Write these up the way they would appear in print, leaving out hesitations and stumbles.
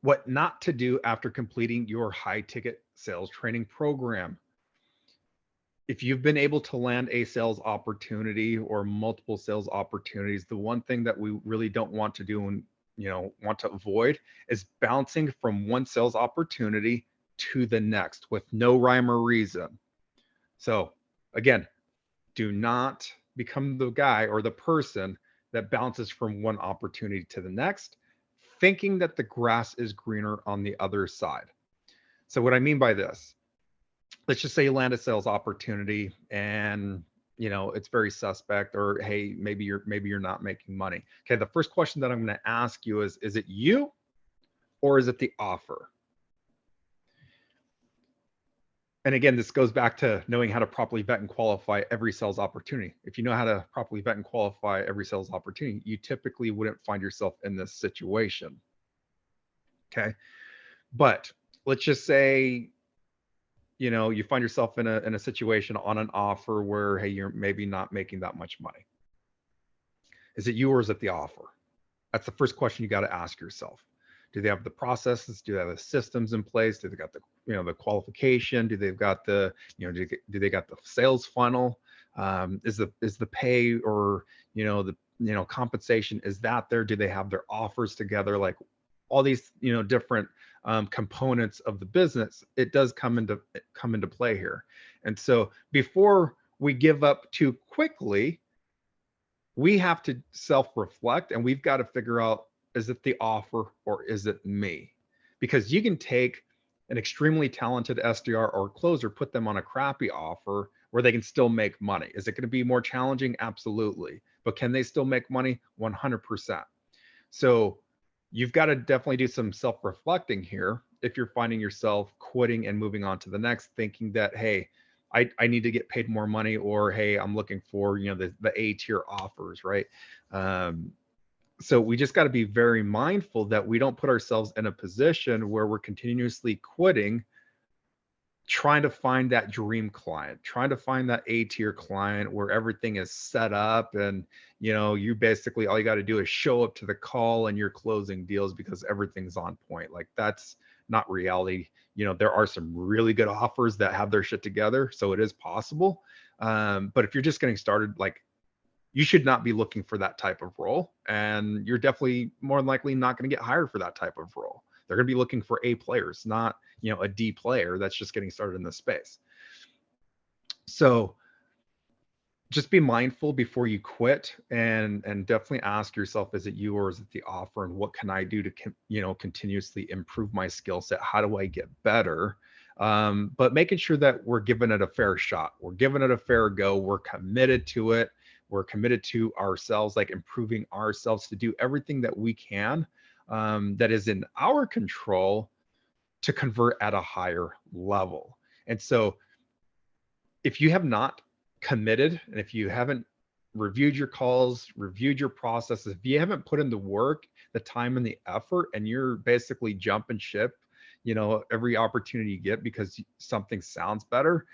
What not to do after completing your high ticket sales training program. If you've been able to land a sales opportunity or multiple sales opportunities, the one thing that we really don't want to do and want to avoid is bouncing from one sales opportunity to the next with no rhyme or reason. So again, do not become the guy or the person that bounces from one opportunity to the next, thinking that the grass is greener on the other side. So what I mean by this, let's just say you land a sales opportunity and it's very suspect, or hey, maybe you're not making money. Okay, the first question that I'm going to ask you is it you or is it the offer? And again, this goes back to knowing how to properly vet and qualify every sales opportunity. If you know how to properly vet and qualify every sales opportunity, you typically wouldn't find yourself in this situation. Okay, but let's just say you find yourself in a situation on an offer where, hey, you're maybe not making that much money. Is it you or is it the offer? That's the first question you got to ask yourself. Do they have the processes? Do they have the systems in place? Do they got the the qualification? Do they've got the do they got the sales funnel? Is the pay or the compensation, is that there? Do they have their offers together? Like all these different components of the business, it does come into play here. And so before we give up too quickly, we have to self-reflect, and we've got to figure out, is it the offer or is it me? Because you can take an extremely talented SDR or closer, put them on a crappy offer where they can still make money. Is it going to be more challenging? Absolutely. But can they still make money? 100%. So you've got to definitely do some self-reflecting here if you're finding yourself quitting and moving on to the next, thinking that, hey, I need to get paid more money, or hey, I'm looking for the A tier offers, right? So we just got to be very mindful that we don't put ourselves in a position where we're continuously quitting, trying to find that dream client, trying to find that A tier client where everything is set up and you basically, all you got to do is show up to the call and you're closing deals because everything's on point. Like, that's not reality. There are some really good offers that have their shit together, so it is possible. But if you're just getting started, like, you should not be looking for that type of role, and you're definitely more than likely not going to get hired for that type of role. They're going to be looking for A players, not a D player that's just getting started in this space. So just be mindful before you quit, and definitely ask yourself, is it you or is it the offer, and what can I do to continuously improve my skill set? How do I get better? But making sure that we're giving it a fair shot, we're giving it a fair go, we're committed to it, we're committed to ourselves, like improving ourselves to do everything that we can that is in our control to convert at a higher level. And so if you have not committed, and if you haven't reviewed your calls, reviewed your processes, if you haven't put in the work, the time and the effort, and you're basically jumping ship every opportunity you get because something sounds better,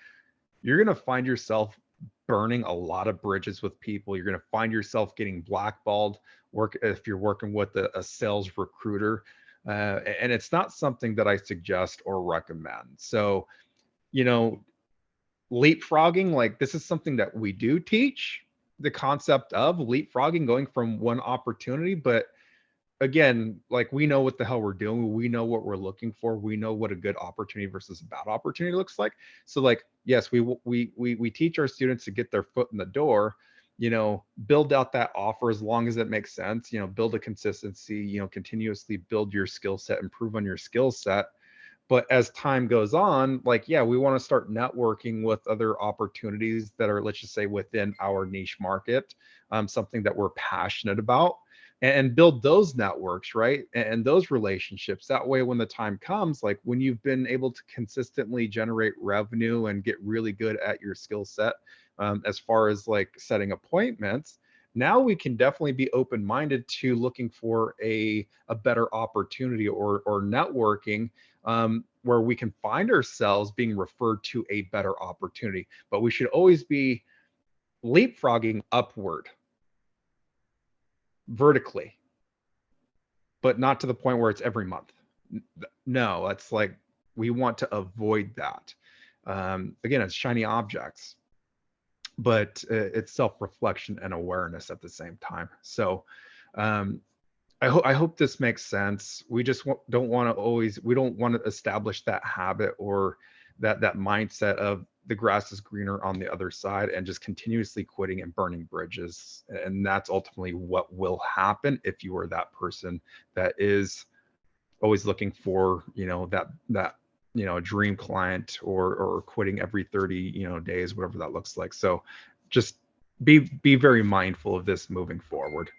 you're going to find yourself burning a lot of bridges with people. You're going to find yourself getting blackballed if you're working with a sales recruiter, and it's not something that I suggest or recommend. So leapfrogging, like, this is something that we do teach, the concept of leapfrogging, going from one opportunity. But again, like, we know what the hell we're doing. We know what we're looking for. We know what a good opportunity versus a bad opportunity looks like. So, like, yes, we teach our students to get their foot in the door, build out that offer as long as it makes sense, build a consistency, continuously build your skill set, improve on your skill set. But as time goes on, like, yeah, we want to start networking with other opportunities that are, let's just say, within our niche market, something that we're passionate about, and build those networks, right? And those relationships. That way, when the time comes, like when you've been able to consistently generate revenue and get really good at your skill set, as far as like setting appointments, now we can definitely be open-minded to looking for a better opportunity or networking, where we can find ourselves being referred to a better opportunity. But we should always be leapfrogging upward, vertically, but not to the point where it's every month. No, it's like we want to avoid that. Again, it's shiny objects, but it's self-reflection and awareness at the same time. So um, I hope this makes sense. We just don't want to always, we don't want to establish that habit or that mindset of the grass is greener on the other side and just continuously quitting and burning bridges. And that's ultimately what will happen if you are that person that is always looking for, that dream client, or quitting every 30 days, whatever that looks like. So just be very mindful of this moving forward.